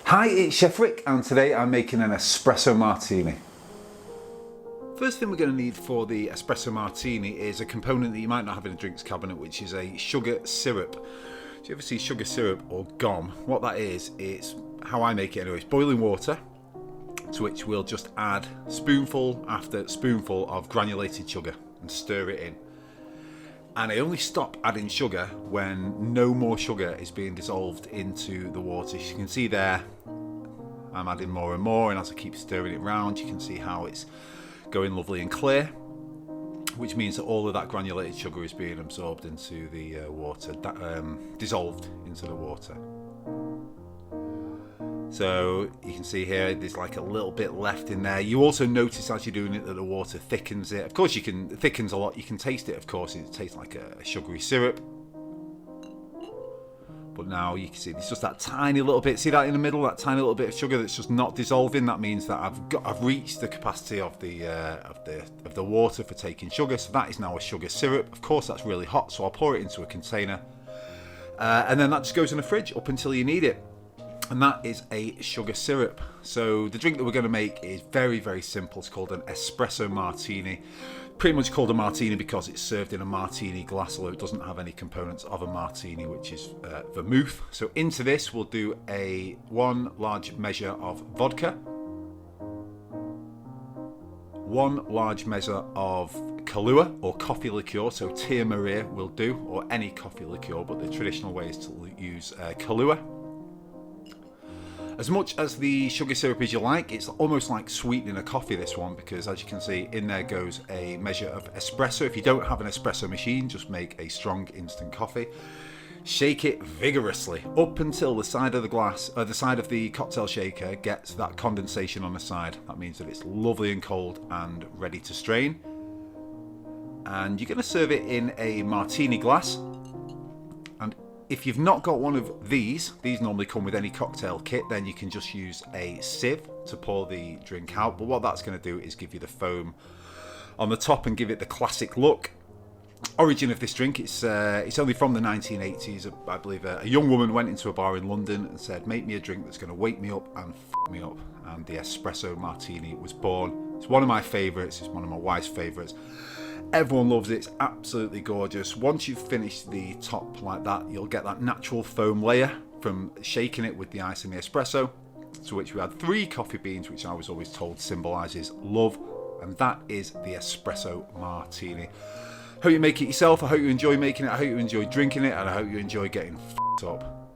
Hi, it's Chef Rick, and today I'm making an Espresso Martini. First thing we're going to need for the Espresso Martini is a component that you might not have in a drinks cabinet, which is a sugar syrup. Do you ever see sugar syrup or gum? What that is, it's how I make it anyway. It's boiling water, to which we'll just add spoonful after spoonful of granulated sugar and stir it in. And I only stop adding sugar when no more sugar is being dissolved into the water. As you can see there, I'm adding more and more, and as I keep stirring it round, you can see how it's going lovely and clear, which means that all of that granulated sugar is being absorbed into the water, dissolved into the water. So you can see here there's like a little bit left in there. You also notice as you're doing it that the water thickens it. Of course it thickens a lot. You can taste it, of course. It tastes like a sugary syrup. But now you can see there's just that tiny little bit. See that in the middle, that tiny little bit of sugar that's just not dissolving. That means that I've reached the capacity of the water for taking sugar. So that is now a sugar syrup. Of course that's really hot, so I'll pour it into a container, and then that just goes in the fridge up until you need it. And that is a sugar syrup. So the drink that we're going to make is very, very simple. It's called an Espresso Martini. Pretty much called a martini because it's served in a martini glass, although it doesn't have any components of a martini, which is vermouth. So into this we'll do one large measure of vodka, 1 large measure of Kahlúa or coffee liqueur, so Tia Maria will do, or any coffee liqueur, but the traditional way is to use Kahlúa. As much as the sugar syrup as you like. It's almost like sweetening a coffee, this one, because as you can see, in there goes a measure of espresso. If you don't have an espresso machine, just make a strong instant coffee. Shake it vigorously up until the side of the glass, the side of the cocktail shaker gets that condensation on the side. That means that it's lovely and cold and ready to strain. And you're going to serve it in a martini glass. If you've not got one of these normally come with any cocktail kit, then you can just use a sieve to pour the drink out. But what that's going to do is give you the foam on the top and give it the classic look. Origin of this drink, it's only from the 1980s. I believe a young woman went into a bar in London and said, make me a drink that's going to wake me up and f me up. And the Espresso Martini was born. It's one of my favourites. It's one of my wife's favourites. Everyone loves it. It's absolutely gorgeous. Once you've finished the top like that, you'll get that natural foam layer from shaking it with the ice and the espresso, to which we add 3 coffee beans, which I was always told symbolises love, and that is the Espresso Martini. Hope you make it yourself. I hope you enjoy making it. I hope you enjoy drinking it, and I hope you enjoy getting f***ed up.